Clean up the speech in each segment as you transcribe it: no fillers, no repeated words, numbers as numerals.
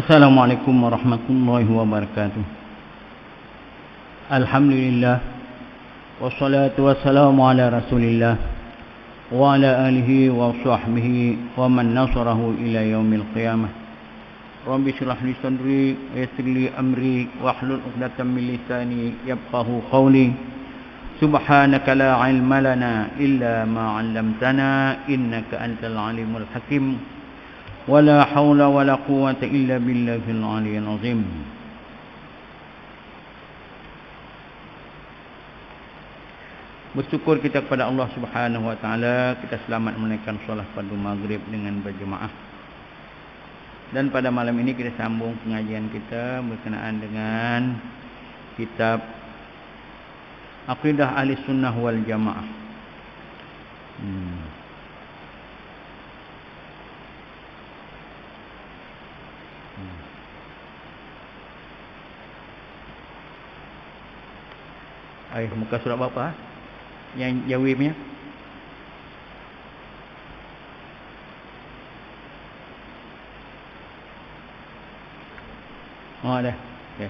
Assalamualaikum warahmatullahi wabarakatuh. Alhamdulillah wassalatu wassalamu ala Rasulillah wa ala alihi wa sahbihi wa man nasarahu ila yaumil qiyamah. Rabbi shrah li sadri wa yassir li amri wahlul 'uqdatam min lisani yafqahu qawli. Subhanaka la 'ilma lana illa ma 'allamtana innaka antal alimul hakim. Wala haula wala quwwata illa billahil aliyyil azim. Bersyukur kita kepada Allah Subhanahu wa taala, kita selamat menunaikan solat fardu maghrib dengan berjemaah. Dan pada malam ini kita sambung pengajian kita berkenaan dengan kitab Aqidah Ahli Sunnah wal Jamaah. Muka surat berapa? Yang Jawi punya? Oh, dah. Okey.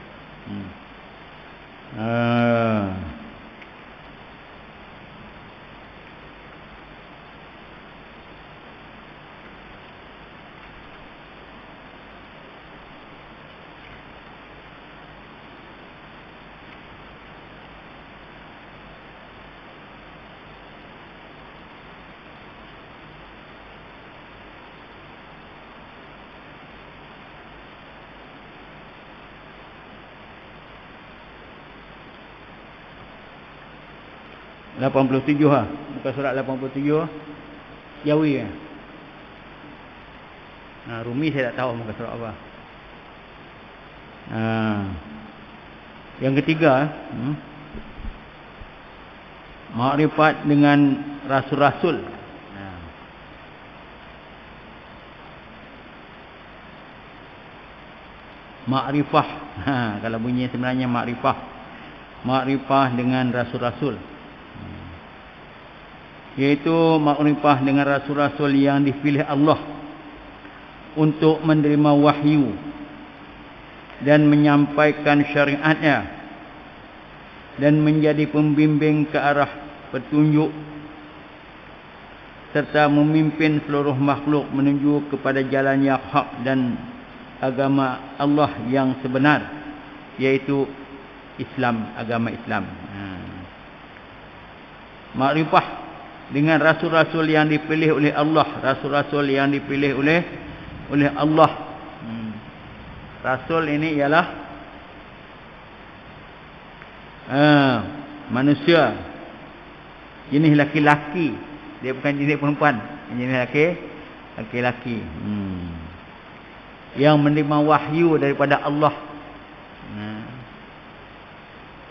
$87 ha. Muka surat 87 Jawi ya. Rumi saya tak tahu muka surat apa. Yang ketiga, makrifat dengan rasul-rasul. Makrifah. Kalau bunyi sebenarnya makrifah. Makrifah dengan rasul-rasul. Yaitu makrifah dengan rasul-rasul yang dipilih Allah untuk menerima wahyu dan menyampaikan syariatnya dan menjadi pembimbing ke arah petunjuk serta memimpin seluruh makhluk menuju kepada jalan yang hak dan agama Allah yang sebenar, yaitu Islam, agama Islam. Makrifah dengan rasul-rasul yang dipilih oleh Allah, rasul-rasul yang dipilih oleh Allah. Rasul ini ialah manusia, jenis laki-laki, dia bukan jenis perempuan, jenis laki-laki yang menerima wahyu daripada Allah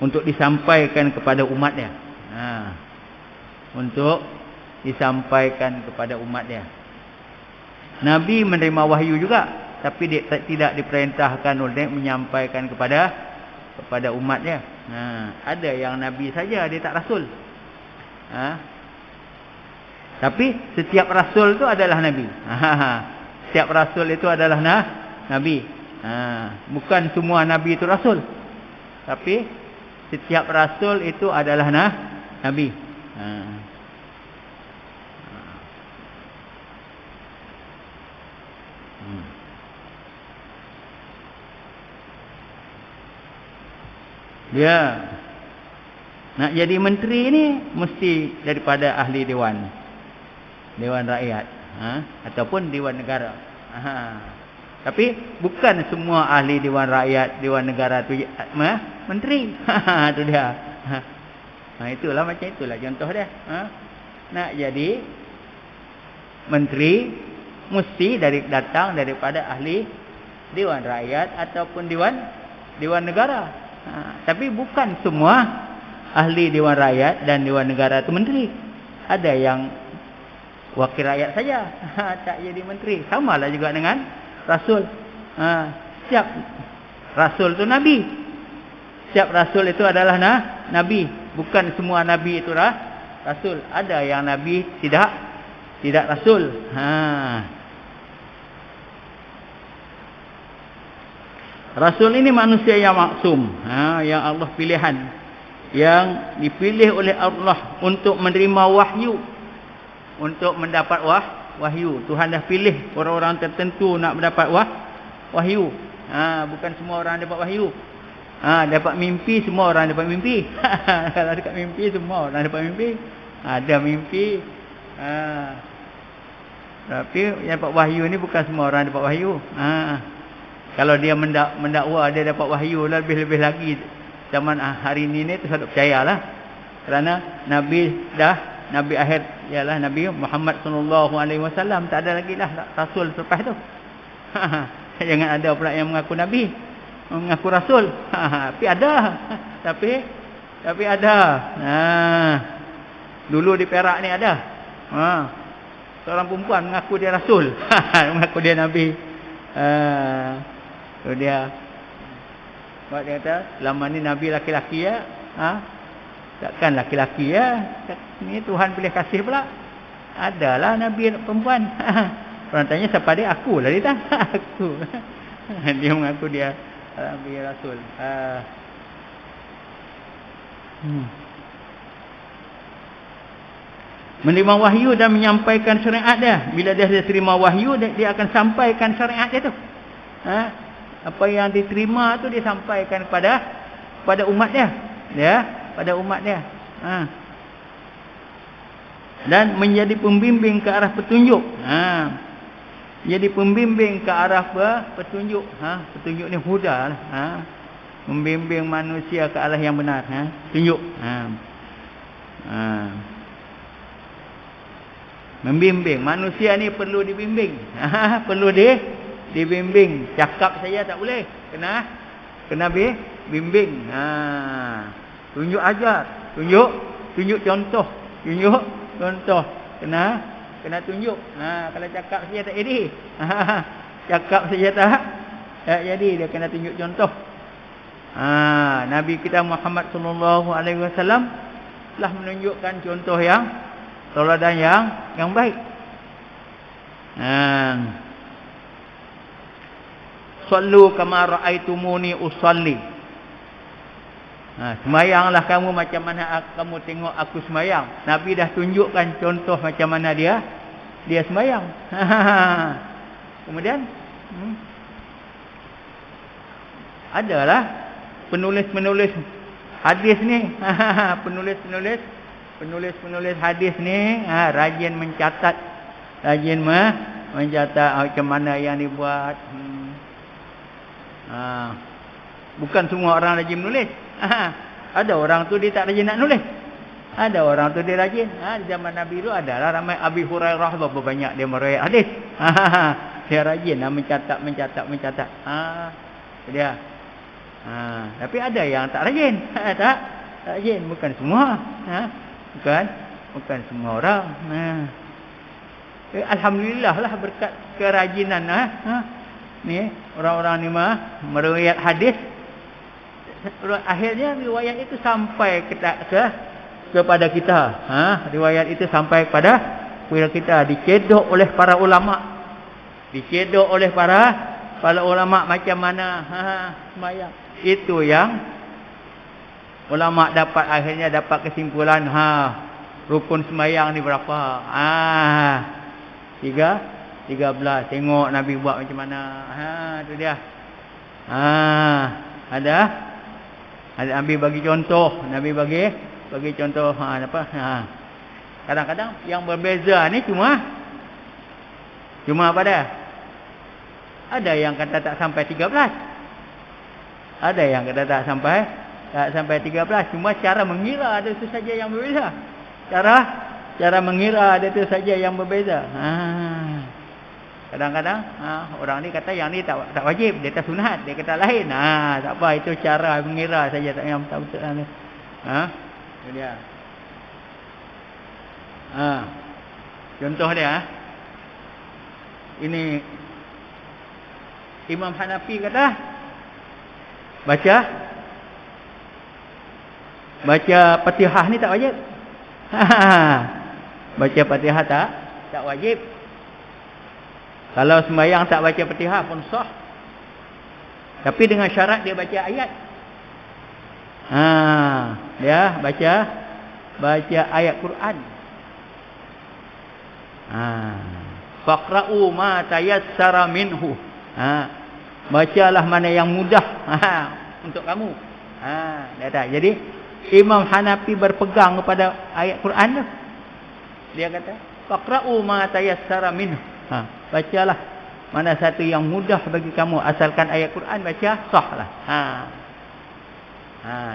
untuk disampaikan kepada umatnya. Untuk disampaikan kepada umatnya. Nabi menerima wahyu juga, tapi dia tidak diperintahkan oleh menyampaikan kepada umatnya. Ada yang Nabi saja, dia tak rasul. Tapi setiap rasul itu adalah Nabi. Setiap rasul itu adalah Nabi. Bukan semua Nabi itu rasul, tapi setiap rasul itu adalah Nabi. Dia nak jadi menteri ni mesti daripada ahli dewan rakyat, ataupun dewan negara. Tapi bukan semua ahli dewan rakyat, dewan negara tu menteri. Itu dia. Itulah macam itulah contoh dia. Nak jadi menteri mesti datang daripada ahli dewan rakyat ataupun dewan negara. Tapi bukan semua ahli dewan rakyat dan dewan negara itu menteri. Ada yang wakil rakyat saja tak jadi menteri. Samalah juga dengan rasul. Setiap rasul itu nabi. Setiap rasul itu adalah nabi. Bukan semua nabi itu rasul. Ada yang nabi tidak rasul. Rasul ini manusia yang maksum, yang Allah pilihan, yang dipilih oleh Allah untuk menerima wahyu, untuk mendapat wahyu. Tuhan dah pilih orang-orang tertentu nak mendapat wahyu. Bukan semua orang dapat wahyu. Dapat mimpi, semua orang dapat mimpi. Kalau dekat mimpi, semua orang dapat mimpi. Ada mimpi. Tapi yang dapat wahyu ni bukan semua orang dapat wahyu. Kalau dia mendakwa dia dapat wahyu lah, lebih-lebih lagi zaman hari ini tu saya percayalah. Kerana Nabi akhir ialah Nabi Muhammad sallallahu alaihi wasallam, tak ada lagi lah rasul selepas tu. Jangan ada pula yang mengaku nabi, mengaku rasul. Tapi ada. Tapi ada. Dulu di Perak ni ada. Seorang perempuan mengaku dia rasul. Mengaku dia nabi. Tu dia. Sebab dia kata, selama ni nabi laki-laki ya. Takkan laki-laki ya. Ni Tuhan boleh kasih pula. Adalah nabi perempuan. Orang tanya siapa dia? Aku lah dia tak. Aku. Dia mengaku dia nabi rasul. Menerima wahyu dan menyampaikan syariat dia. Bila dia terima wahyu, dia akan sampaikan syariat dia tu. Apa yang diterima tu dia sampaikan kepada umat dia. Pada umat dia. Dan menjadi pembimbing ke arah petunjuk. Jadi pembimbing ke arah petunjuk. Petunjuk ni huda lah. Membimbing manusia ke arah yang benar. Tunjuk. Membimbing. Manusia ni perlu dibimbing. Perlu dibimbing. Cakap saja tak boleh. Kena bimbing. Tunjuk ajar. Tunjuk contoh. Tunjuk contoh. Kena tunjuk. Kalau cakap saja tak jadi. Cakap saja tak jadi. Dia kena tunjuk contoh. Nabi kita Muhammad sallallahu alaihi wasallam telah menunjukkan contoh yang tauladan yang baik. Sallu kama raaitumuni usalli. Semayanglah kamu macam mana kamu tengok aku semayang. Nabi dah tunjukkan contoh macam mana dia semayang. Kemudian adalah penulis-penulis hadis ni. Penulis hadis ni rajin mencatat. Mencatat macam mana yang dibuat. Bukan semua orang rajin menulis. Ada orang tu dia tak rajin nak nulis. Ada orang tu dia rajin. Di zaman Nabi tu adalah ramai Abi Hurairah berapa banyak dia meriwayat hadis. Dia rajin mencatat. Dia. Tapi ada yang tak rajin. Tak rajin, bukan semua. Bukan semua orang. Alhamdulillah lah berkat kerajinan ni orang-orang ni meriwayat hadis. Akhirnya riwayat itu sampai kepada kita. Riwayat itu sampai kepada kita, dicedok oleh para ulama. Dicedok oleh para ulama macam mana semayang. Itu yang ulama akhirnya dapat kesimpulan, rukun semayang ni berapa? 13. Tengok Nabi buat macam mana. Tu dia. Ada Nabi bagi contoh. Nabi bagi contoh. Kadang-kadang yang berbeza ni cuma apa dah? Ada yang kata tak sampai 13. Ada yang kata tak sampai 13. Cuma cara mengira ada itu saja yang berbeza. Cara mengira ada itu saja yang berbeza. Kadang-kadang orang ni kata yang ni tak wajib, dia tak sunat, dia kata lain. Tak apa, itu cara mengira saja, tak yang betul-betul ni. Itu dia. Contoh dia. Ini Imam Hanafi kata baca Fatihah ni tak wajib. Baca Fatihah tak wajib. Kalau sembahyang tak baca Fatihah pun sah. Tapi dengan syarat dia baca ayat. Dia baca ayat Quran. Faqra'u ma tayassara minhu. Bacalah mana yang mudah untuk kamu. Dah. Jadi Imam Hanafi berpegang kepada ayat Quran tu. Dia kata, faqra'u ma tayassara minhu. Bacalah mana satu yang mudah bagi kamu, asalkan ayat Quran baca sahlah.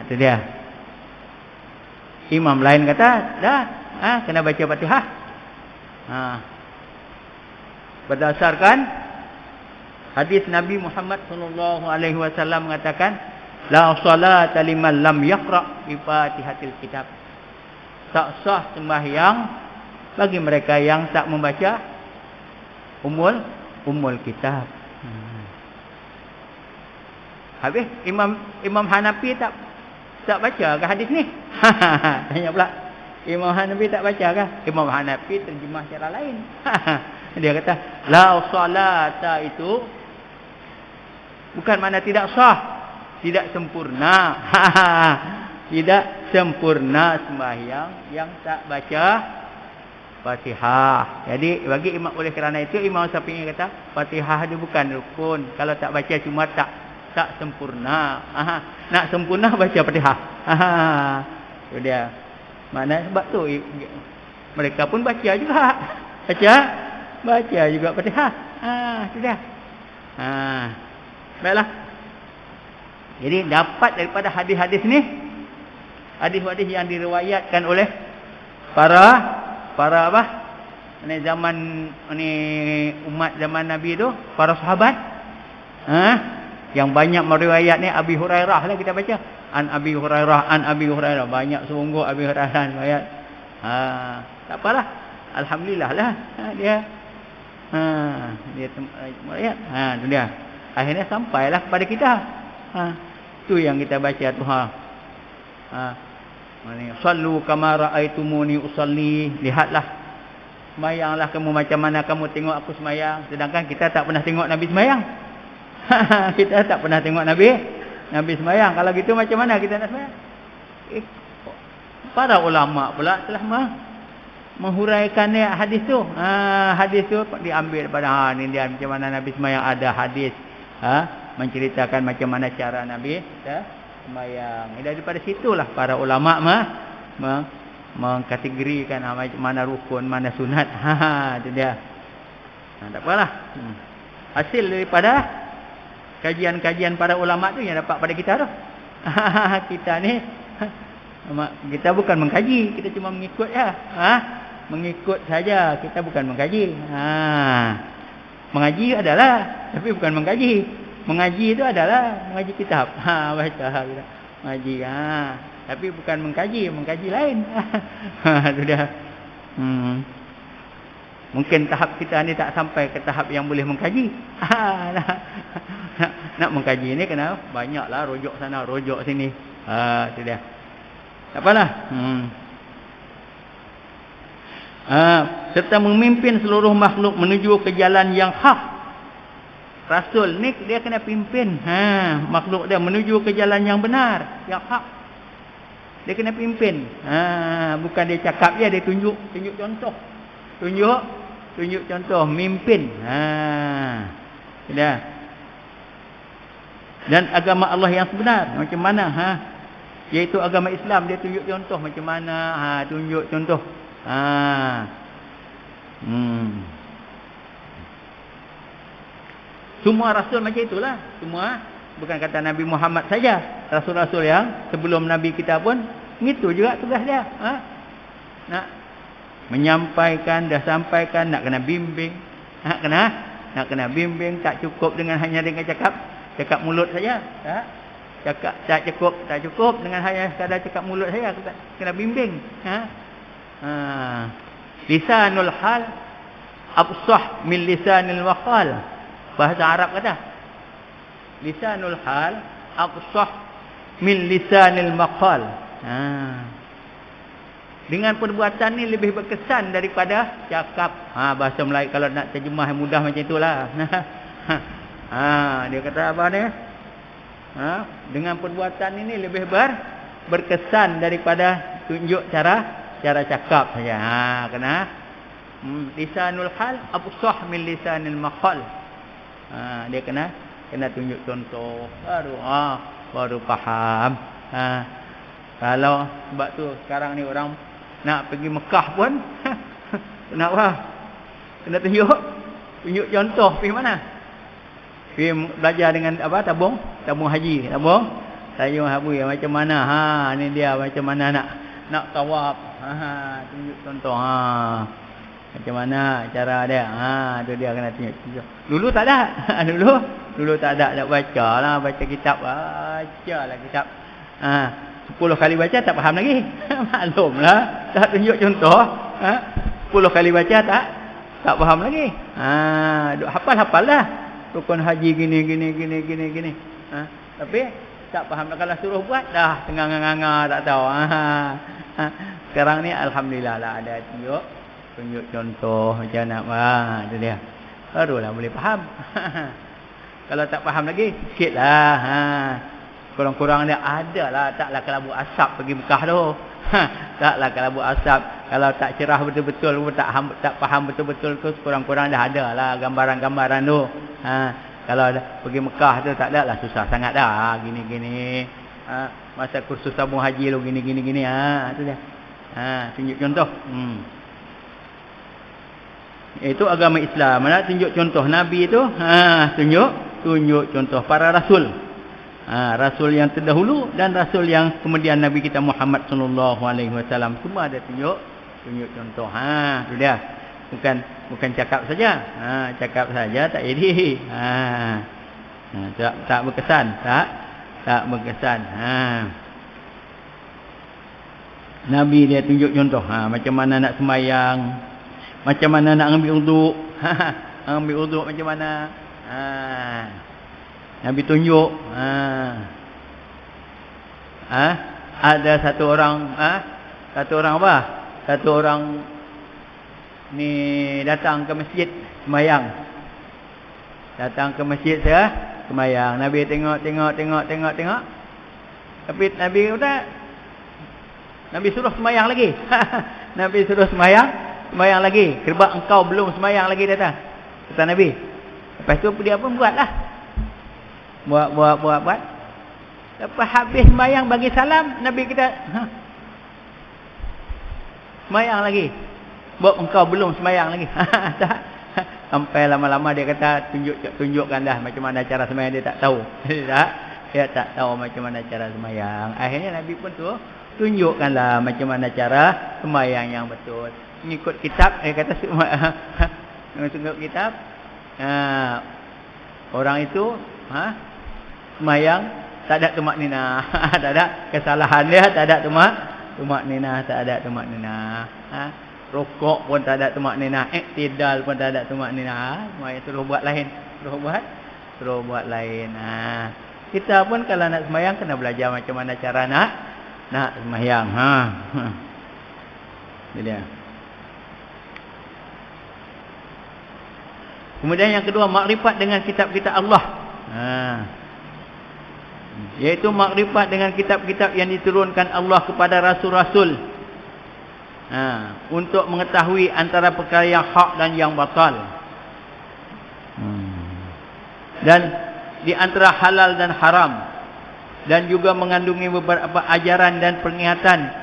Itu dia. Imam lain kata, dah, kena baca Fatihah. Berdasarkan hadis Nabi Muhammad sallallahu alaihi wasallam mengatakan, la salata liman lam yaqra bi Fatihatil kitab. Tak sah sembahyang bagi mereka yang tak membaca Ummul Kitab. Habis Imam Hanafi tak baca ke hadis ni? Tanya pula. Imam Hanafi tak baca ke? Imam Hanafi terjemah cara lain. Dia kata, la salata itu bukan makna tidak sah, tidak sempurna. Tidak sempurna sembahyang yang tak baca Fatihah. Jadi bagi imam, oleh kerana itu Imam Syafi'i kata Fatihah dia bukan rukun. Kalau tak baca cuma tak sempurna. Nak sempurna baca Fatihah. Itu dia. Mana sebab tu mereka pun baca juga. Baca juga Fatihah. Itu dia. Baiklah. Jadi dapat daripada hadis-hadis ni, hadis-hadis yang diriwayatkan oleh para apa? Ni zaman ni umat zaman Nabi tu, para sahabat. Yang banyak meriwayat ni Abi Hurairah lah kita baca. An Abi Hurairah. Banyak sungguh Abi Hurairah riwayat. Tak apalah. Alhamdulillah lah dia. Dia riwayat. Itu dia. Akhirnya sampailah kepada kita. Tu yang kita baca tu sallu kama raaitumuni usalli. Lihatlah, sembahyanglah kamu macam mana kamu tengok aku sembahyang. Sedangkan kita tak pernah tengok Nabi sembahyang. Kita tak pernah tengok Nabi sembahyang. Kalau gitu macam mana kita nak sembahyang? Para ulama pula telah menghuraikan hadis tu. Hadis tu diambil daripada ni dia macam mana Nabi sembahyang, ada hadis menceritakan macam mana cara Nabi sembahyang. Daripada situlah para ulama mengkategorikan macam mana rukun, mana sunat. Itu dia. Tak apalah. Hasil daripada kajian-kajian para ulama tu yang dapat pada kita tu. Kita ni kita bukan mengkaji, kita cuma mengikut je. Mengikut saja, kita bukan mengkaji. Mengaji adalah, tapi bukan mengkaji. Mengaji itu adalah mengaji kitab. Baca mengaji. Tapi bukan mengkaji lain. Itu dia. Mungkin tahap kita ni tak sampai ke tahap yang boleh mengkaji. Nak mengkaji ni kena banyaklah rujuk sana, rujuk sini. Itu dia. Tak apalah. Serta memimpin seluruh makhluk menuju ke jalan yang hak. Rasul ni dia kena pimpin makhluk dia menuju ke jalan yang benar, yang hak. Dia kena pimpin. Bukan dia cakap je, dia tunjuk contoh. Tunjuk contoh, mimpin. Sudah. Dan agama Allah yang sebenar macam mana? Iaitu agama Islam, dia tunjuk contoh macam mana? Tunjuk contoh. Semua rasul macam itulah. Semua, bukan kata Nabi Muhammad saja. Rasul-rasul yang sebelum Nabi kita pun begitu juga tugas dia. Nak menyampaikan, dah sampaikan, nak kena bimbing. Nak kena bimbing. Tak cukup dengan hanya dengan cakap mulut saja. Tak cukup dengan hanya sekadar cakap mulut saja. Kena bimbing. Lisanul hal absah min lisanil waqal. Bahasa Arab kata lisanul hal absah min lisanil maqal. Dengan perbuatan ni lebih berkesan daripada cakap. Bahasa Melayu kalau nak terjemah mudah macam itulah. Dia kata apa ni? Dengan perbuatan ini lebih berkesan daripada tunjuk cara cakap saja. Kena lisanul hal afsah min lisanil maqal. Dia kena tunjuk contoh baru faham. Kalau sebab tu sekarang ni orang nak pergi Mekah pun kenapa? Kena tunjuk contoh pergi mana? Pergi belajar dengan tabung haji, tabung haji macam mana? Ni dia macam mana nak tawaf. Tunjuk contoh. Macam mana cara dia? Tu dia kena tunjuk. Dulu tak ada. Dulu tak ada nak bacalah, baca kitab. Bacalah kitab. 10 kali baca tak faham lagi. Maklumlah, tak tunjuk contoh. 10 kali baca tak faham lagi. Duk hafal dah. Rukun haji gini. Tapi tak faham. Kalau suruh buat dah tengah nganga tak tahu. Sekarang ni alhamdulillah lah ada tunjuk contoh macam nak. Itu dia. Barulah boleh faham. Kalau tak faham lagi sikitlah. Kurang-kurang dia adalah, taklah kelabu asap pergi Mekah tu. Taklah kelabu asap. Kalau tak cerah betul-betul, tak faham betul-betul tu, kurang-kurang dah adalah gambaran-gambaran tu. Kalau pergi Mekah tu tak ada lah, susah sangat dah. Gini-gini. Masa kursus tabung haji lu gini. Tu dia. Tunjuk contoh. Itu agama Islam. Mana tunjuk contoh Nabi tu? Tunjuk contoh para rasul. Rasul yang terdahulu dan rasul yang kemudian Nabi kita Muhammad sallallahu alaihi wasallam semua ada tunjuk contoh. Tu dia. Bukan cakap saja. Cakap saja tak jadi. Tak berkesan, tak berkesan. Nabi dia tunjuk contoh. Macam mana nak sembahyang, macam mana nak ambil uduk. Ambil uduk macam mana? Nabi tunjuk. Ada satu orang apa? Satu orang ni datang ke masjid sembahyang. Datang ke masjid sembahyang. Nabi tengok. Tapi Nabi kata Nabi suruh sembahyang lagi. Nabi suruh sembahyang lagi. Sebab engkau belum sembahyang lagi dia kata Nabi. Lepas tu dia pun buatlah. Buat. Lepas habis sembahyang bagi salam, Nabi kata, sembahyang lagi. Buat engkau belum sembahyang lagi. Sampai lama-lama dia kata, tunjukkan dah macam mana cara sembahyang. Dia tak tahu. Dia tak tahu macam mana cara sembahyang. Akhirnya Nabi pun tunjukkanlah macam mana cara sembahyang yang betul. Mengikut kitab, dia kata mengikut kitab. Orang itu sembahyang tak ada tumak-ninah. Tak ada kesalahan dia, tak ada tumak-ninah, tak ada tumak-ninah. Rukuk pun tak ada tumak-ninah, iktidal pun tak ada tumak-ninah. Sembahyang suruh buat lain. Kita pun kalau nak sembahyang kena belajar macam mana cara nak sembahyang. Ini dia. Kemudian yang kedua, makrifat dengan kitab-kitab Allah. Iaitu makrifat dengan kitab-kitab yang diturunkan Allah kepada rasul-rasul. Untuk mengetahui antara perkara yang hak dan yang batal. Dan di antara halal dan haram. Dan juga mengandungi beberapa ajaran dan peringatan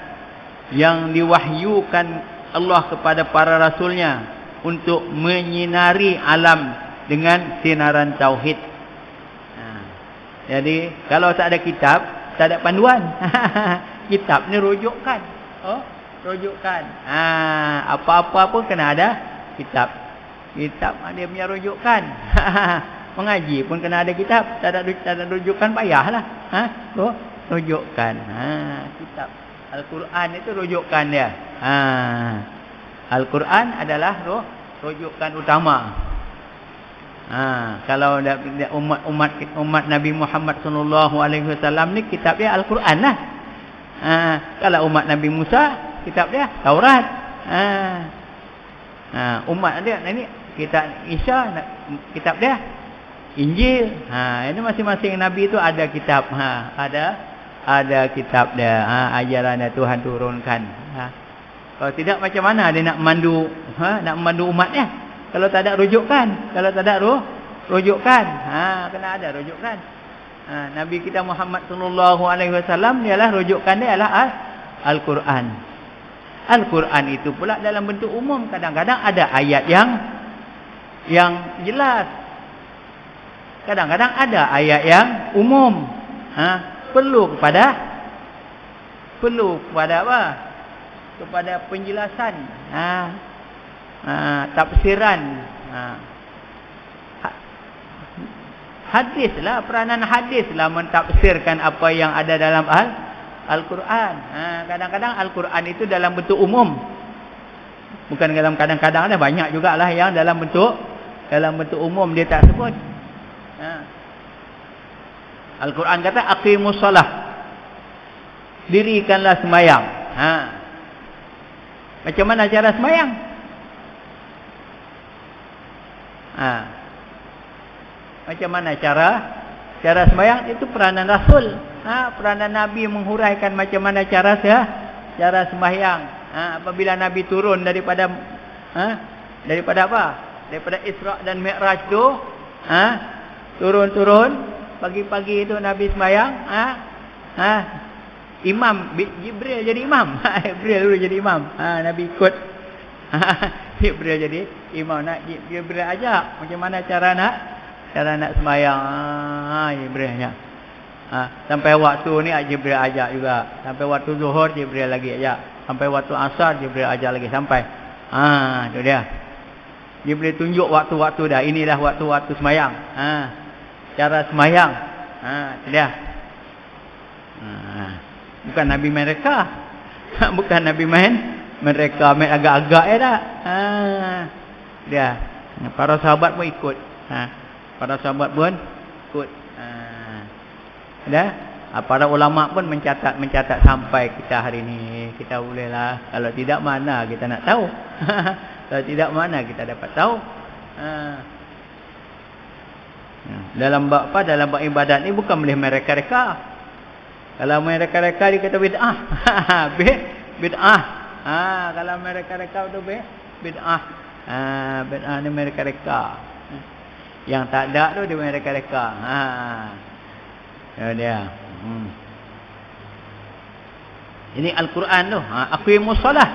yang diwahyukan Allah kepada para rasulnya untuk menyinari alam dengan sinaran tauhid. Jadi kalau tak ada kitab, tak ada panduan. Kitab ni rujukan. Rujukan. Apa-apa pun kena ada kitab. Kitab dia punya rujukan. Mengaji pun kena ada kitab. Tak ada rujukan payahlah. Rujukan. Kitab. Al-Quran itu rujukan dia. Al-Quran adalah rujukan utama. Kalau umat Nabi Muhammad sallallahu alaihi wasallam ni kitab dia Al-Quran lah. Kalau umat Nabi Musa kitab dia Taurat. Umat dia ni kitab Isa kitab dia Injil. Ini masing-masing nabi itu ada kitab. Ada kitab dia. Ajaran yang Tuhan turunkan. Kalau tidak macam mana dia nak memandu umatnya? Kalau tak ada rujukan, kena ada rujukan. Nabi kita Muhammad sallallahu alaihi wasallam ialah rujukan dia ialah Al-Quran. Al-Quran itu pula dalam bentuk umum, kadang-kadang ada ayat yang jelas. Kadang-kadang ada ayat yang umum. Perlu kepada apa? Kepada penjelasan. Tafsiran. Hadislah, peranan hadislah mentafsirkan apa yang ada dalam Al-Quran. Kadang-kadang Al-Quran itu dalam bentuk umum. Bukan kadang-kadang, ada banyak jugalah yang dalam bentuk umum dia tak sebut. Al-Quran kata aqimus solah, dirikanlah sembahyang. Macam mana cara sembahyang? Macam mana cara sembahyang? Itu peranan Rasul. Peranan Nabi menghuraikan macam mana cara sembahyang. Apabila Nabi turun daripada apa? Daripada Isra' dan Mi'raj tu, turun pagi-pagi itu Nabi sembahyang. Imam Jibril jadi imam. Jibril dulu jadi imam. Nabi ikut. Jibril jadi imam. Jibril ajak macam mana cara nak sembahyang. Jibrilnya. Sampai waktu ni Jibril ajak juga. Sampai waktu Zuhur Jibril lagi ajak. Sampai waktu Asar Jibril ajak lagi sampai. Itu dia. Jibril tunjuk waktu-waktu dah. Inilah waktu-waktu sembahyang. Cara sembahyang. Itu dia. Bukan Nabi mereka. Bukan Nabi mereka main agak-agak dah. Dia. Para sahabat pun ikut. Para sahabat pun ikut. Dah. Para ulama pun mencatat sampai kita hari ni. Kita bolehlah. Kalau tidak, mana kita nak tahu? Kalau tidak, mana kita dapat tahu? Dalam bab ibadat ni bukan boleh mereka-reka. Kalau mereka-reka dikata bid'ah. Bid'ah. Kalau mereka-reka tu bid'ah. Bid'ah ni mereka-reka. Yang tak ada tu dia mereka-reka. Dia. Ini Al-Quran tu. Aqimus solah.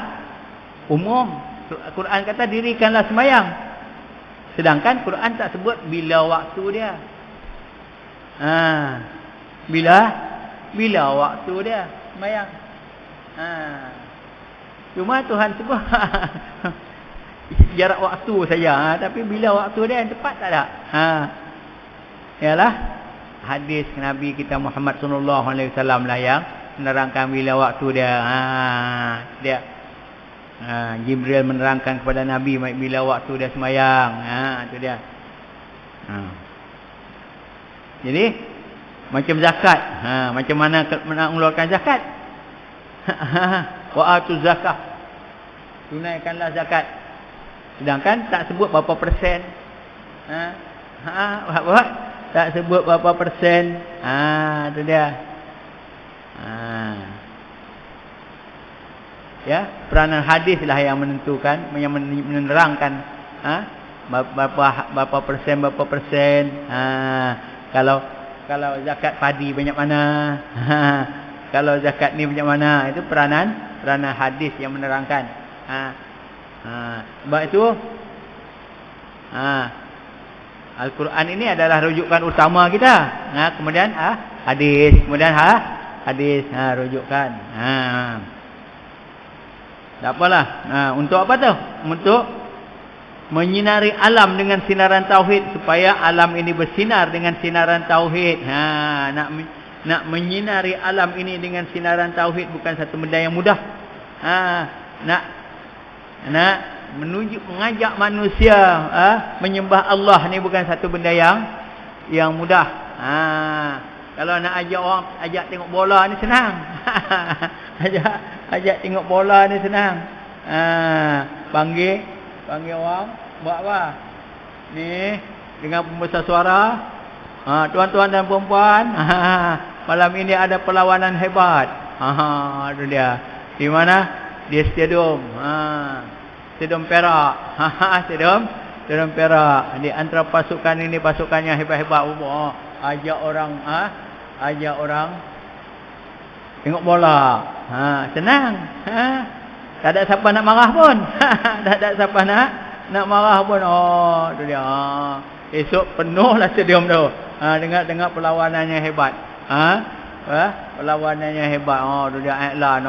Umum. Al-Quran kata dirikanlah sembahyang. Sedangkan Quran tak sebut bila waktu dia. Bila waktu dia sembahyang. Cuma Tuhan sebut jarak waktu saja. Tapi bila waktu dia yang tepat tak ada. Ialah hadis Nabi kita Muhammad sallallahu alaihi wasallam lah yang menerangkan bila waktu dia. Dia Jibril menerangkan kepada Nabi bila waktu dia sembahyang. Itu dia. Jadi macam zakat. Macam mana nak mengeluarkan zakat? Wa atu zakah. Tunaikanlah zakat. Sedangkan tak sebut berapa persen. Tak sebut berapa persen. Itu dia. Ya, peranan hadis lah yang menentukan, yang menerangkan berapa persen. Kalau zakat padi banyak mana. Kalau zakat ni macam mana. Itu peranan hadis yang menerangkan. Sebab itu Al-Quran ini adalah rujukan utama kita. Kemudian hadis, kemudian hadis, rujukan. Tak apalah. Untuk apa tu? Untuk menyinari alam dengan sinaran tauhid, supaya alam ini bersinar dengan sinaran tauhid. Nak menyinari alam ini dengan sinaran tauhid bukan satu benda yang mudah. Nak mengajak manusia menyembah Allah ni bukan satu benda yang mudah. Kalau nak ajak tengok bola ni senang. ajak tengok bola ni senang. Panggil orang buat apa? Ni dengan pembesar suara. Tuan-tuan dan puan-puan, malam ini ada perlawanan hebat. Itu dia. Di mana? Di stadium. Stadium Perak. Stadium Perak. Di antara pasukan ini pasukannya hebat-hebat. Ajak orang tengok bola. Senang. Tak ada siapa nak marah pun. Tak ada siapa nak marah pun. Itu dia. Esok penuhlah stadium tu. Dengar perlawanannya hebat. Perlawanannya hebat. Tu dia iklan.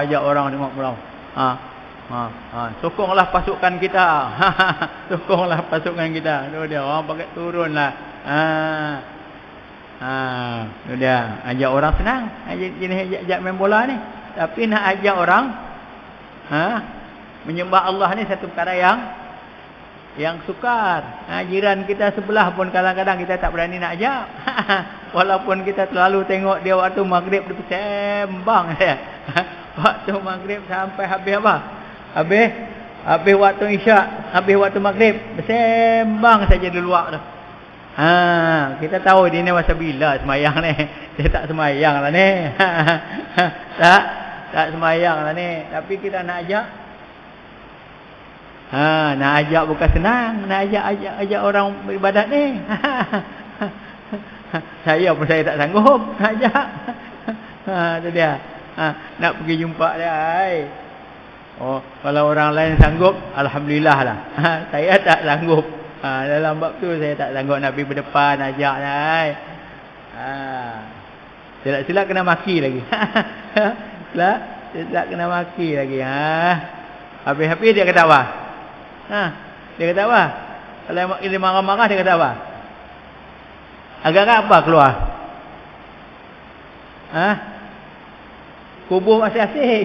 Ajak orang tengok bola. Sokonglah pasukan kita. Sokonglah pasukan kita. Tu dia. Orang pakai turunlah. Tu dia. Ajak orang senang. Ajak main bola ni. Tapi nak ajak orang menyembah Allah ni satu perkara yang sukar. Jiran kita sebelah pun kadang-kadang kita tak berani nak ajak. Walaupun kita selalu tengok dia waktu maghrib dia bersembang dia. Waktu maghrib sampai habis apa? Habis waktu isyak, habis waktu maghrib bersembang saja di luar tu. Kita tahu dia ni masa bila semayang ni. Dia tak semayang lah ni. Tak semayang lah ni. Tapi kita nak ajak. Nak ajak bukan senang. Nak ajak orang beribadat ni. Saya pun saya tak sanggup nak ajak. Itu dia. Nak pergi jumpa dia. Kalau orang lain sanggup, alhamdulillah lah. Saya tak sanggup. Dalam bab tu saya tak sanggup nak pergi berdepan ajak dia. Silap-silap kena maki lagi. Silap kena maki lagi. Habis-habis dia kata apa? Dia kata apa? Kalau dia marah-marah dia kata apa? Agak-agak apa keluar? Kubur masing-masing.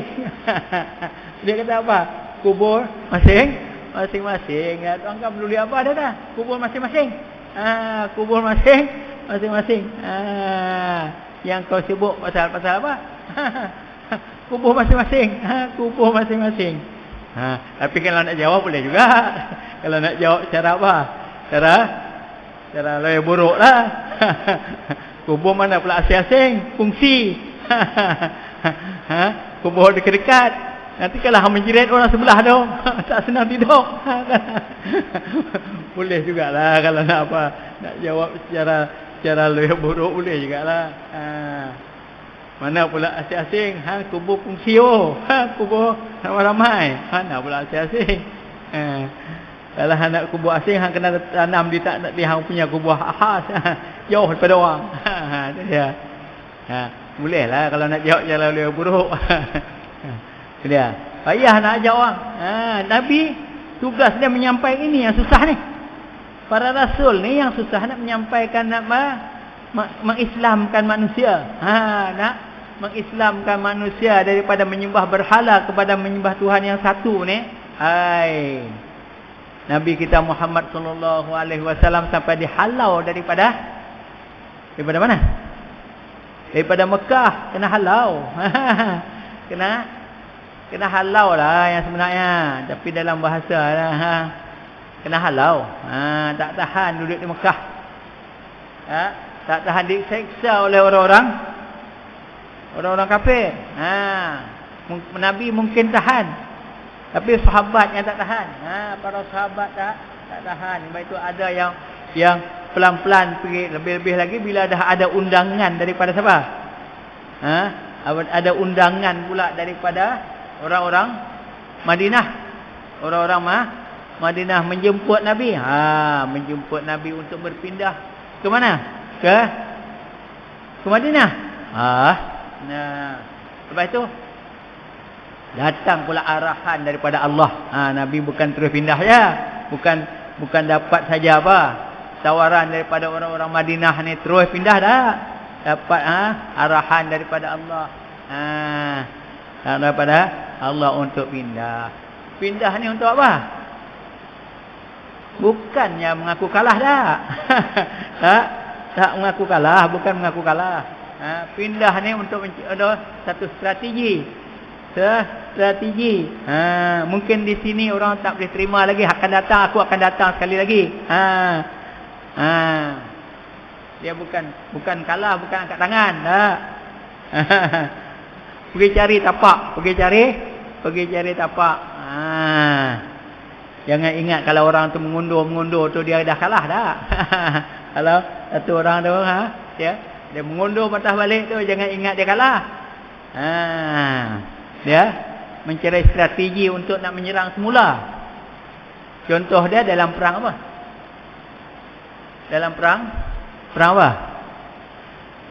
Dia kata apa? Kubur masing-masing. Tuan kan peduli apa dah dah? Kubur masing-masing. Kubur masing-masing. Yang kau sibuk pasal apa? Kubur masing-masing. Kubur masing-masing. Tapi kalau nak jawab boleh juga. Kalau nak jawab cara apa? Cara lebih buruk lah. Kubur mana pula asing-asing? Fungsi. Kubur dekat-dekat. Nanti kalau hang menjerit orang sebelah tu, tak senang tidur. Boleh jugalah kalau nak apa. Nak jawab secara lebih buruk boleh jugalah. Mana pula asing-asing? Kubur fungsi kubur ramai-ramai. Mana pula asing-asing? Kalau nak kubur asing, hang kena tanam di tak nak hang punya kubur khas. Jauh daripada orang. Itu dia. Bolehlah kalau nak jawab cara lebih buruk. Itu dia. Payah nak ajak orang. Nabi tugas dia menyampaikan ini yang susah ni. Para rasul ni yang susah nak menyampaikan nak mengislamkan manusia. Nak mengislamkan manusia daripada menyembah berhala kepada menyembah Tuhan yang satu ni. Nabi kita Muhammad sallallahu alaihi wasallam sampai dihalau daripada mana? Daripada Mekah, kena halau. Kena halau lah yang sebenarnya, tapi dalam bahasa lah, kena halau. Tak tahan duduk di Mekah. Tak tahan diseksa oleh orang-orang kafir. Nabi mungkin tahan, tapi sahabat yang tak tahan. Para sahabat tak tahan. Sebab itu ada yang pelan-pelan pergi. Lebih-lebih lagi bila dah ada undangan daripada siapa? Ada undangan pula daripada orang-orang Madinah. Orang-orang Madinah menjemput Nabi. Menjemput Nabi untuk berpindah ke mana? Ke Madinah. Lepas itu datang pula arahan daripada Allah. Nabi bukan terus pindah je. Bukan dapat saja apa tawaran daripada orang-orang Madinah ni terus pindah dah. Dapat arahan daripada Allah. Daripada Allah untuk pindah. Pindah ni untuk apa? Bukannya mengaku kalah dah. Tak mengaku kalah, bukan mengaku kalah. Pindah ni untuk ada satu strategi. Mungkin di sini orang tak boleh terima lagi. Aku akan datang sekali lagi. Dia bukan kalah, bukan angkat tangan. Tak. Pergi cari tapak. Pergi cari tapak. Jangan ingat kalau orang tu mengundur tu dia dah kalah dah. Kalau satu orang tu dia mengundur patah balik tu, jangan ingat dia kalah. Dia mencari strategi untuk nak menyerang semula. Contoh dia dalam perang apa? Dalam perang apa?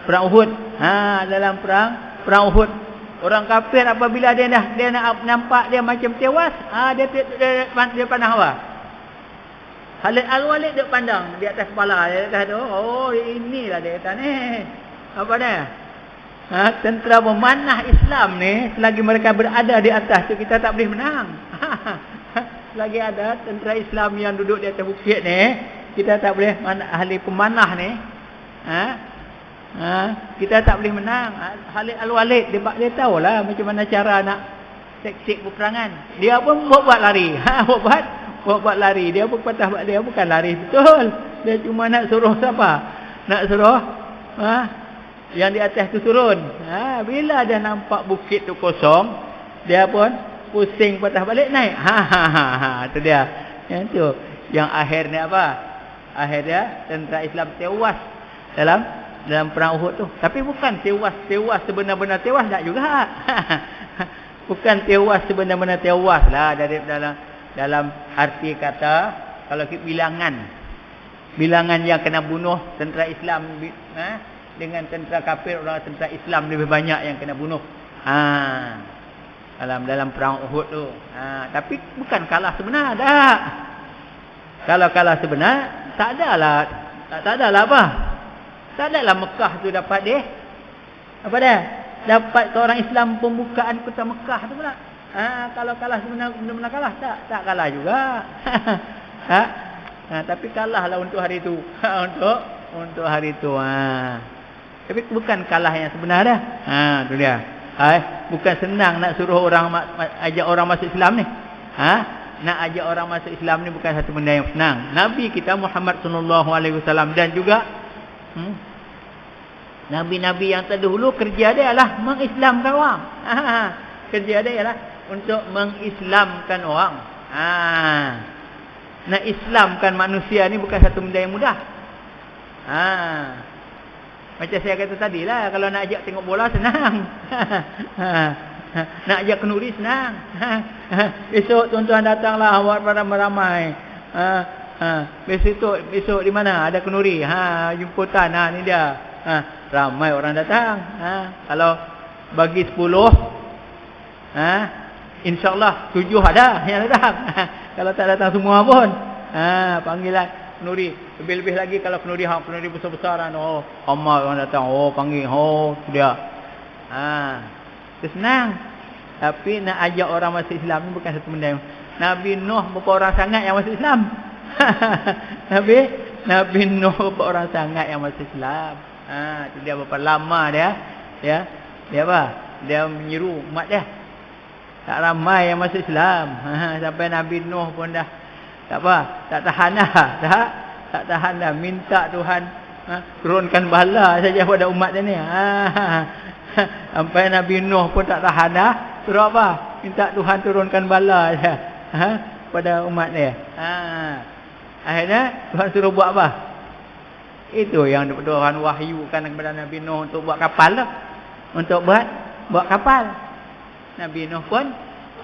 Perang Uhud. Dalam perang Uhud, orang kafir apabila dia nak nampak dia macam tewas, dia pandang apa? Khalid Al-Walid dia pandang di atas kepala dia kata, oh inilah dia kata ni. Apa dia? Tentera memanah Islam ni, selagi mereka berada di atas tu kita tak boleh menang. Selagi ada tentera Islam yang duduk di atas bukit ni, kita tak boleh, ahli pemanah ni, kita tak boleh menang. Khalid Al-Walid dia tahulah macam mana cara nak taktik peperangan. Dia pun buat lari. Buat lari. Dia pun patah balik, dia bukan lari betul. Dia cuma nak suruh siapa? Nak suruh yang di atas tu turun. Bila dia nampak bukit tu kosong, dia pun pusing patah balik naik. Itu dia. Yang tu. Yang akhirnya apa? Akhirnya tentera Islam tewas dalam perang Uhud tu. Tapi bukan tewas sebenar-benar tewas, tak juga. Bukan tewas sebenar-benar tewas lah dalam arti kata, kalau bilangan yang kena bunuh tentera Islam dengan tentera kafir, orang tentera Islam lebih banyak yang kena bunuh. Dalam perang Uhud tu. Tapi bukan kalah sebenar dah. Kalau kalah sebenar, tak adalah apa? Tak adalah Mekah tu dapat dia. Apa dia? Dapat seorang Islam pembukaan kota Mekah tu pula. Kalau kalah benar-benar kalah, tak kalah juga. Tapi kalahlah untuk hari itu. Untuk hari itu. Tapi bukan kalah yang sebenar dah. Tu dia. Bukan senang nak suruh orang ajak orang masuk Islam ni. Nak ajak orang masuk Islam ni bukan satu benda yang senang. Nabi kita Muhammad sallallahu alaihi wasallam dan juga nabi-nabi yang terdahulu, kerja dia adalah mengislamkan orang. Kerja dia adalah untuk mengislamkan orang. Nak islamkan manusia ni bukan satu benda yang mudah. Macam saya kata tadi lah, kalau nak ajak tengok bola senang. Nak ajak kenduri senang. Besok tuan-tuan datanglah awak ramai-ramai. Besok di mana ada kenduri? Jemputan. Ni dia. Ramai orang datang. Kalau bagi 10, insya-Allah 7 ada yang datang. Kalau tak datang semua pun, panggilan kenduri. Lebih-lebih lagi kalau kenduri besar-besaran. Ramai orang datang. Panggil. Dia. Itu senang. Tapi nak ajak orang masuk Islam ni bukan satu benda. Nabi Nuh berapa orang sangat yang masuk Islam? Nabi Nuh berapa orang sangat yang masuk Islam? Itu dia berapa lama dia apa? Dia menyeru umat dia. Tak ramai yang masuk Islam. Sampai Nabi Nuh pun dah tak tahan dah. Minta Tuhan turunkan bala saja pada umat dia ni. Sampai Nabi Nuh pun tak tahan dah. Suruh apa? Minta Tuhan turunkan bala saja pada umat dia. Akhirnya Tuhan suruh buat apa? Itu yang Tuhan wahyukan kepada Nabi Nuh untuk buat kapal tu. Untuk buat kapal. Nabi Nuh pun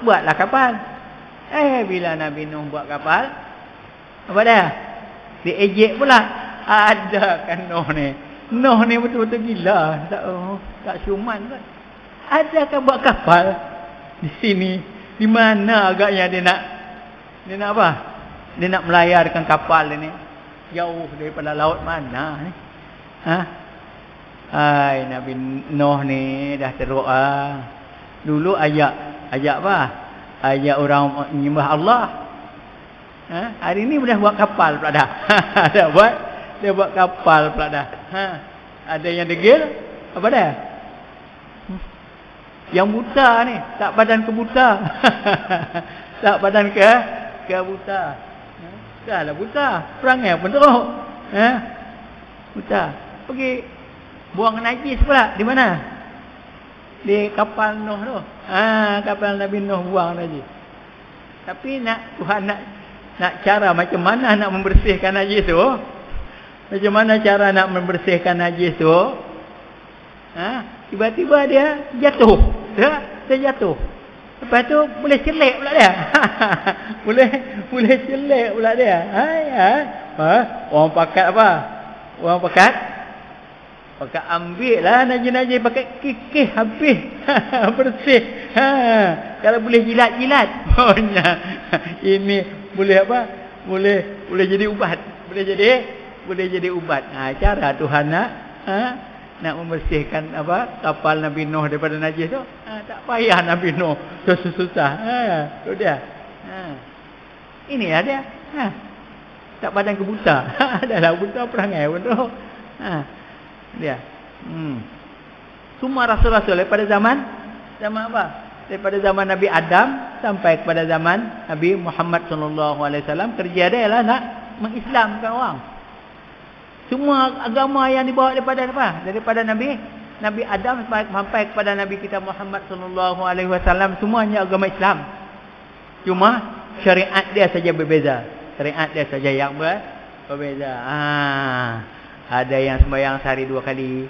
buatlah kapal. Bila Nabi Nuh buat kapal, apa dia? Diejek pula. Ada kan Nuh ni. Nuh ni betul-betul gila. Tak syuman pun. Adakah buat kapal di sini? Di mana agaknya dia nak apa? Dia nak melayarkan kapal ini jauh daripada laut mana ni? Nabi Nuh ni dah teruk Dulu ajak apa? Ajak orang menyembah Allah. Hari ni dah buat kapal pula dah. Dia buat kapal pula dah. Ada yang degil, apa dah? Yang buta ni, tak badan ke buta. Tak badan ke buta. Dah lah buta. Perangai pun teruk. Muta. Pergi buang najis pula. Di mana? Di kapal Nuh tu. Kapal Nabi Nuh buang najis. Tapi Tuhan nak cara macam mana nak membersihkan najis tu? Macam mana cara nak membersihkan najis tu? Tiba-tiba dia jatuh. Dia jatuh. Lepas tu boleh celik pula dia. boleh celik pula dia. Orang pakat apa? Orang pakat ambil lah najis-najis pakai kikih habis. Bersih. Kalau boleh jilat-jilat. Ini boleh apa? Boleh jadi ubat. Boleh jadi ubat. Cara Tuhan nak membersihkan apa kapal Nabi Nuh daripada najis tu, tak payah Nabi Nuh susah-susah. Tu dia. Inilah dia. Tak badan ke buta. Adalah buta perangai pun tu. Dia. Semua rasul-rasul daripada zaman apa? Daripada zaman Nabi Adam sampai kepada zaman Nabi Muhammad sallallahu alaihi wasallam, kerja dia ialah nak mengislamkan orang. Semua agama yang dibawa daripada apa? Daripada Nabi Adam sampai kepada Nabi kita Muhammad sallallahu alaihi wasallam, semuanya agama Islam. Cuma syariat dia saja berbeza. Syariat dia saja yang berbeza. Ada yang sembahyang sehari 2 kali.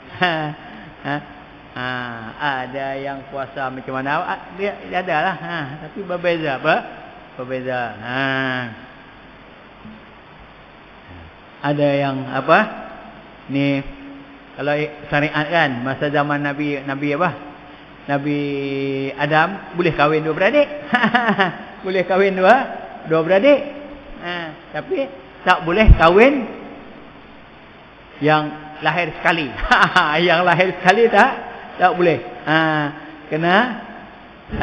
Ada yang puasa macam mana? Dia adalah. Tapi berbeza. Berbeza. Ada yang apa? Ni kalau syariat kan masa zaman Nabi apa? Nabi Adam boleh kahwin 2 beradik. Boleh kahwin 2 beradik. Tapi tak boleh kahwin yang lahir sekali. Yang lahir sekali tak boleh. Kena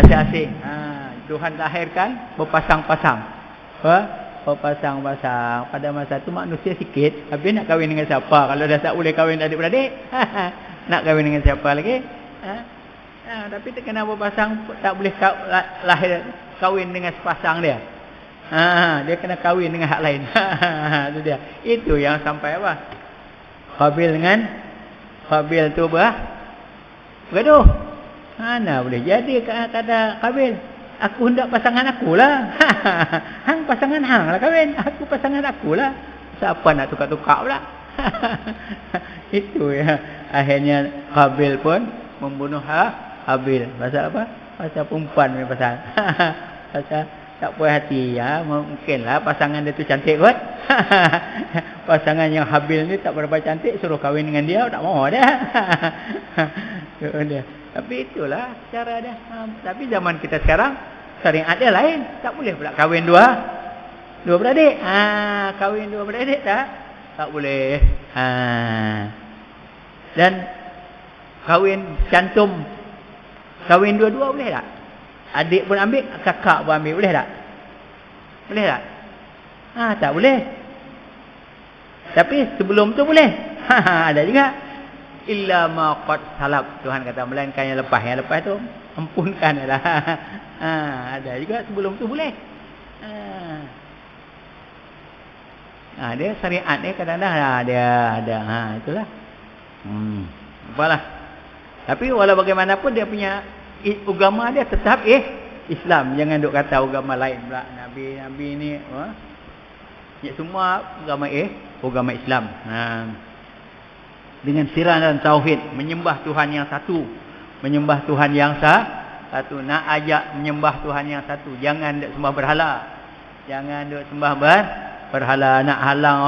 asing-asing. Tuhan lahirkan berpasang-pasang. Berpasang-pasang. Pada masa tu manusia sikit, habis nak kahwin dengan siapa? Kalau dah tak boleh kahwin adik-beradik, nak kahwin dengan siapa lagi? Tapi kena berpasang, tak boleh lahir kahwin dengan sepasang dia. Dia kena kahwin dengan hak lain. Itu dia. Itu yang sampai apa? Habil tu bergaduh. Mana boleh jadi kata Habil? Aku hendak pasangan akulah. Hang pasangan hang lah kahwin. Aku pasangan akulah. Siapa nak tukar-tukar pula? Itu ya. Akhirnya Habil pun membunuh Habil. Pasal apa? Pasal perempuan punya pasal. Pasal tak puas hati ya. Mungkinlah pasangan dia tu cantik kot. Pasangan yang Habil ni tak berapa cantik, suruh kahwin dengan dia, tak mau dia. Tapi itulah cara dia. Tapi zaman kita sekarang syariat dia lain. Tak boleh pula kahwin dua beradik. Kahwin 2 beradik tak boleh. Dan kahwin cantum, kahwin 2-2 boleh tak? Adik pun ambil, kakak pun ambil, boleh tak? Boleh tak? Tak boleh. Tapi sebelum tu boleh. Ada juga. Illa ma qad salaf. Tuhan kata melainkan yang lepas. Yang lepas tu ampunkan dah. Ada juga sebelum tu boleh. Dia syariat dia kadang-kadang dia ada. Itulah. Apalah. Tapi walau bagaimanapun dia punya agama dia tetap Islam. Jangan duk kata agama lain pula. Nabi ni ya semua agama agama Islam. Dengan sirah dan tauhid, menyembah Tuhan yang satu. Menyembah Tuhan yang satu. Nak ajak menyembah Tuhan yang satu. Jangan duk sembah berhala. Jangan duk sembah berhala. Nak halang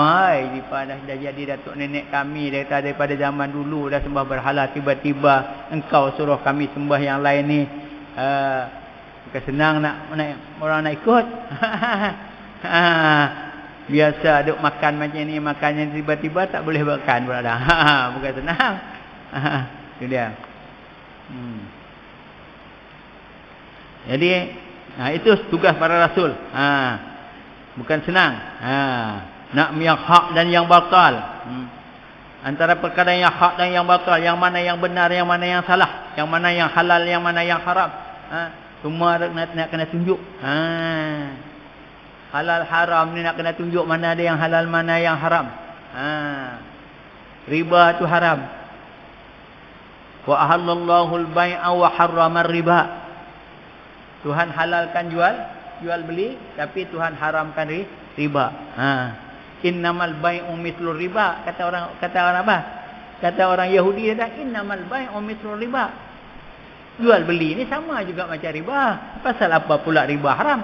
dah jadi datuk nenek kami daripada zaman dulu dah sembah berhala, tiba-tiba engkau suruh kami sembah yang lain ni. Bukan senang nak orang nak ikut. Biasa duk makan macam ni, makannya tiba-tiba tak boleh makan pula dah. Bukan senang. Itu dia. Jadi itu tugas para rasul. Bukan senang. Nak yang hak dan yang batal. Antara perkara yang hak dan yang batal, yang mana yang benar, yang mana yang salah, yang mana yang halal, yang mana yang haram. Semua nak kena tunjuk. Halal haram ni nak kena tunjuk mana ada yang halal, mana yang haram. Riba tu haram. Wa ahallallahu al-bai'a wa harrama riba. Tuhan halalkan jual beli, tapi Tuhan haramkan riba. Innamal bai'u mithlu riba. Kata orang apa? Kata orang Yahudi dia, innamal bai'u mithlu riba. Jual beli ni sama juga macam riba. Pasal apa pula riba haram?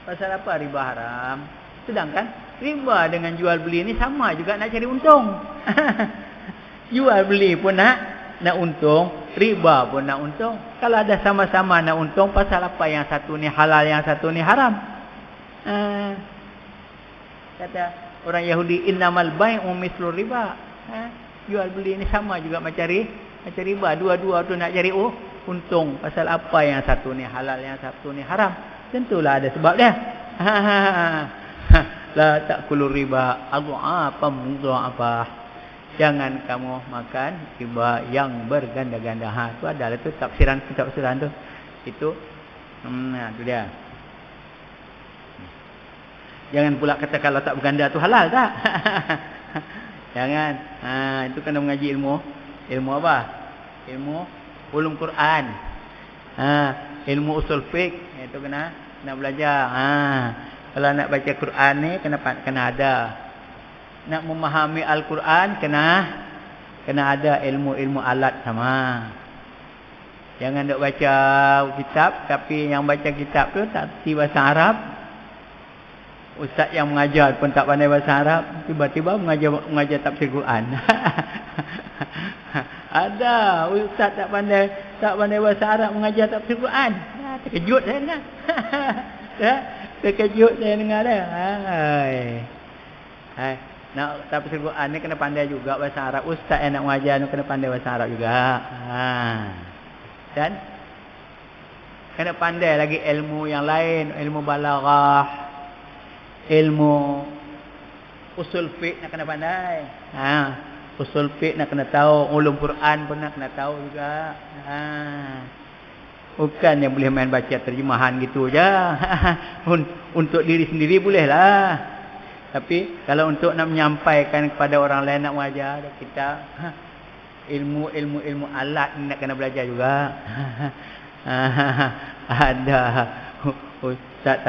Pasal apa riba haram? Sedangkan riba dengan jual beli ni sama juga nak cari untung. Jual beli pun nak untung, riba pun nak untung. Kalau ada sama-sama nak untung, pasal apa yang satu ni halal, yang satu ni haram? Kata orang Yahudi, innamal bai'u mithlu riba. Jual beli ni sama juga macam riba. Dua-dua tu nak cari untung. Pasal apa yang satu ni halal, yang satu ni haram? Tentulah ada sebab dia. La ta'kulu riba adha'afan mudha'afah. Jangan kamu makan riba yang berganda-ganda. Tu adalah tu tafsiran tu. Itu tu dia. Jangan pula kata kalau tak berganda tu halal tak? Jangan. Itu kena mengaji ilmu apa? Ilmu ulum Quran. Ilmu usul fiqh itu kena belajar. Kalau nak baca Quran ni kena ada. Nak memahami Al-Quran kena ada ilmu alat sama. Jangan nak baca kitab tapi yang baca kitab tu tak reti bahasa Arab. Ustaz yang mengajar pun tak pandai bahasa Arab, tiba-tiba mengajar tafsir Quran. Ada ustaz tak pandai bahasa Arab mengajar tafsir Quran. Terkejut saya dengar. Terkejut saya dengar dia. Nak tafsir Quran ni kena pandai juga bahasa Arab. Ustaz yang nak mengajar ni kena pandai bahasa Arab juga. Dan kena pandai lagi ilmu yang lain, ilmu balaghah, ilmu usul fiqh nak kena pandai. Usul fiqh nak kena tahu, ulum Quran pun nak kena tahu juga. Bukan yang boleh main baca terjemahan gitu aja. Untuk diri sendiri bolehlah. Tapi kalau untuk nak menyampaikan kepada orang lain, nak mengajar kita, ilmu alat ni nak kena belajar juga. Ada ustaz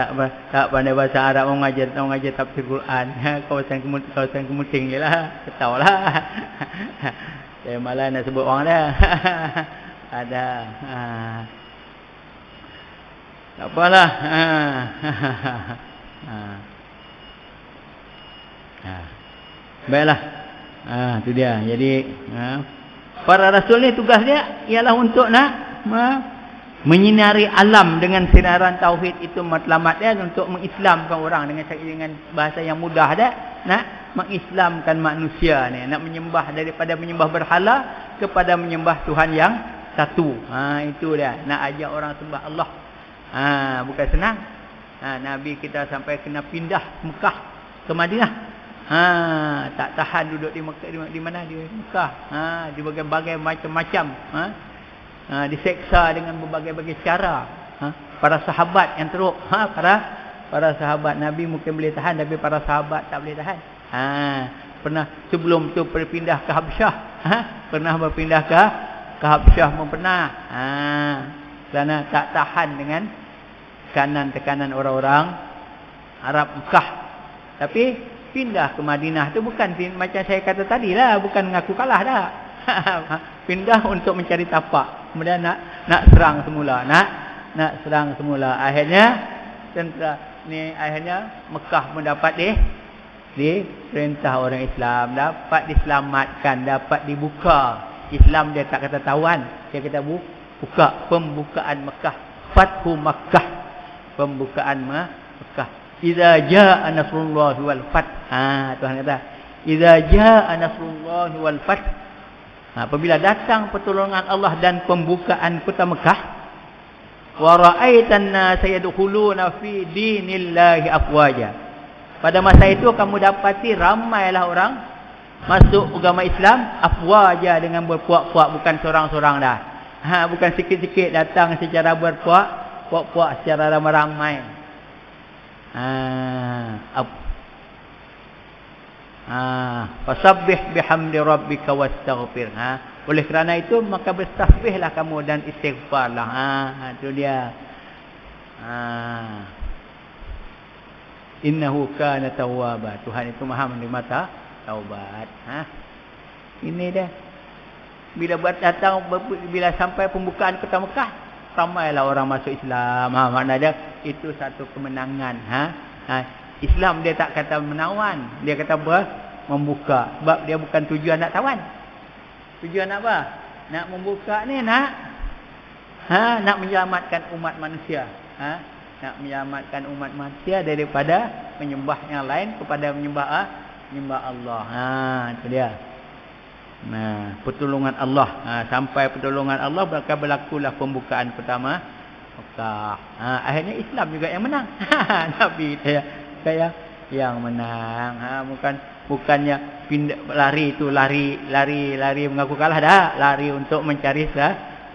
tak pandai bahasa Arab mengajar tafsir Quran. Kawasan Kemuting je lah. Ketahu lah. Saya malah nak sebut orang dah. Ada. Tak apalah. Baiklah. Tu dia. Jadi para rasul ni tugas dia ialah untuk nak menyinari alam dengan sinaran tauhid itu matlamat dia, untuk mengislamkan orang dengan bahasa yang mudah dia, nak mengislamkan manusia ni, nak menyembah daripada menyembah berhala kepada menyembah Tuhan yang satu. Itu dia, nak ajak orang sembah Allah. Bukan senang. Nabi kita sampai kena pindah Mekah ke Madinah. Tak tahan duduk di Mekah, di mana? Di Mekah. Di berbagai macam-macam. Diseksa dengan berbagai-bagai cara. Para sahabat yang teruk. Para sahabat Nabi mungkin boleh tahan, tapi para sahabat tak boleh tahan. Pernah sebelum tu berpindah ke Habsyah. Pernah berpindah ke Habsyah pun pernah. Kerana tak tahan dengan tekanan orang-orang Arab Mekah. Tapi pindah ke Madinah tu bukan macam saya kata tadi lah, bukan mengaku kalah dah. Pindah untuk mencari tapak. Kemudian nak serang semula, nak serang semula. Akhirnya Mekah pun dapat perintah orang Islam, dapat diselamatkan, dapat dibuka. Islam dia tak kata tawan, dia kata buka, pembukaan Mekah, Fathu Makkah, pembukaan Mekah. Idza jaa nasrullahi wal fath. Tuhan kata, idza jaa nasrullahi wal fath. Apabila datang pertolongan Allah dan pembukaan kota Mekah, wa ra'aitan nas yadkhuluna fi dinillahi afwaja. Pada masa itu kamu dapati ramailah orang masuk agama Islam afwaja, dengan berpuak-puak, bukan seorang-seorang dah. Bukan sikit-sikit datang secara berpuak-puak secara ramai-ramai. Fasabbih bihamdi rabbika wastaghfir. Oleh kerana itu maka bertasbihlah kamu dan istighfarlah. Itu dia. Innahu kana tawwaba. Tuhan itu Maha menerima taubat. Ini dia. Bila sampai pembukaan kota Mekah, ramailah orang masuk Islam. Maknanya itu satu kemenangan. Islam dia tak kata menawan, dia kata membuka. Sebab dia bukan tujuan nak tawan. Tujuan apa? Nak membuka ni nak menyelamatkan umat manusia. Nak menyelamatkan umat manusia daripada menyembah yang lain kepada menyembah Allah. Itu dia. Pertolongan Allah. Sampai pertolongan Allah maka berlakulah pembukaan pertama Mekah. Akhirnya Islam juga yang menang. Nabi saya yang menang. Bukannya lari mengaku kalah dah. Lari untuk mencari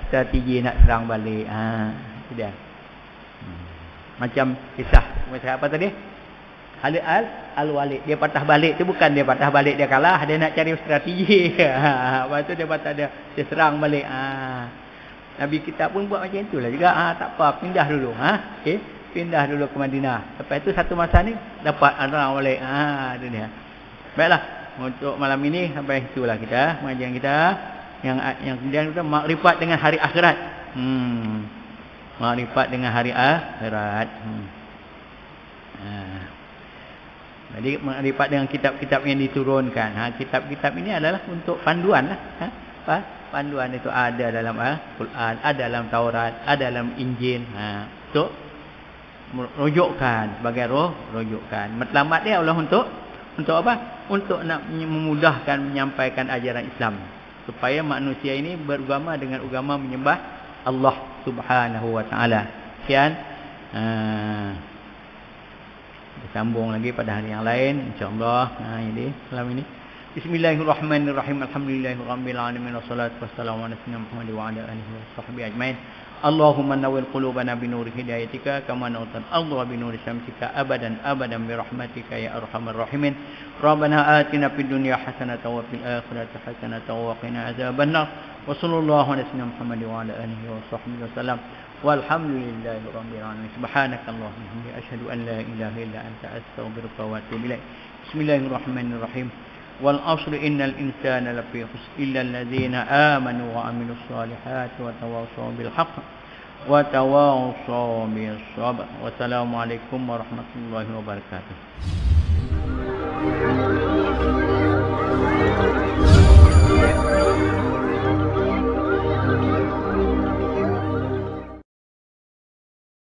strategi nak serang balik. Itu dia. Macam kisah apa tadi? Khalid Al-Walid. Dia patah balik tu bukan dia patah balik dia kalah, dia nak cari strategi. Lepas tu dia patah dia serang balik. Nabi kita pun buat macam itulah juga. Tak apa, pindah dulu. Okey, pindah dulu ke Madinah. Lepas itu satu masa ni dapat serang balik. Itu dia. Baiklah, untuk malam ini sampai itulah kita pengajian kita yang kemudian kita makrifat dengan hari akhirat. Makrifat dengan hari akhirat. Jadi makrifat dengan kitab-kitab yang diturunkan. Kitab-kitab ini adalah untuk panduan lah. Panduan itu ada dalam Al-Quran, ada dalam Taurat, ada dalam Injil. Untuk rujukan sebagai rujukan. Matlamat dia Allah untuk apa? Untuk nak memudahkan menyampaikan ajaran Islam supaya manusia ini beragama dengan agama menyembah Allah Subhanahu wa taala. Sekian. Sambung lagi pada hari yang lain insyaallah. Ini salam ini. Bismillahirrahmanirrahim. Alhamdulillahirabbil alamin wassalatu wassalamu ala sayyidina Muhammad wa ala alihi washabbihi ajmain. Allahumma nawwir qulubana bi nuri hidayatika kama nawwirtal ardha bi nuri syamsika abadan bi rahmatika ya arhamar rahimin. Rabbana atina fid dunya hasanatan wa fil akhirati hasanatan wa qina adzabannar. Wa sallallahu ala sayyidina Muhammad wa ala alihi washabbihi wasallam. Walhamdulillahi rabbil alamin. Subhanakallahumma wa bihamdika asyhadu an la ilaha illa anta astaghfiruka wa atubu ilaik. Bismillahirrahmanirrahim. Wal 'asri innal insana lafi khusr illa alladzina amanu wa 'amilus solihati wa tawassaw bil haqq wa tawassaw bis sabr. Wassalamualaikum warahmatullahi wabarakatuh.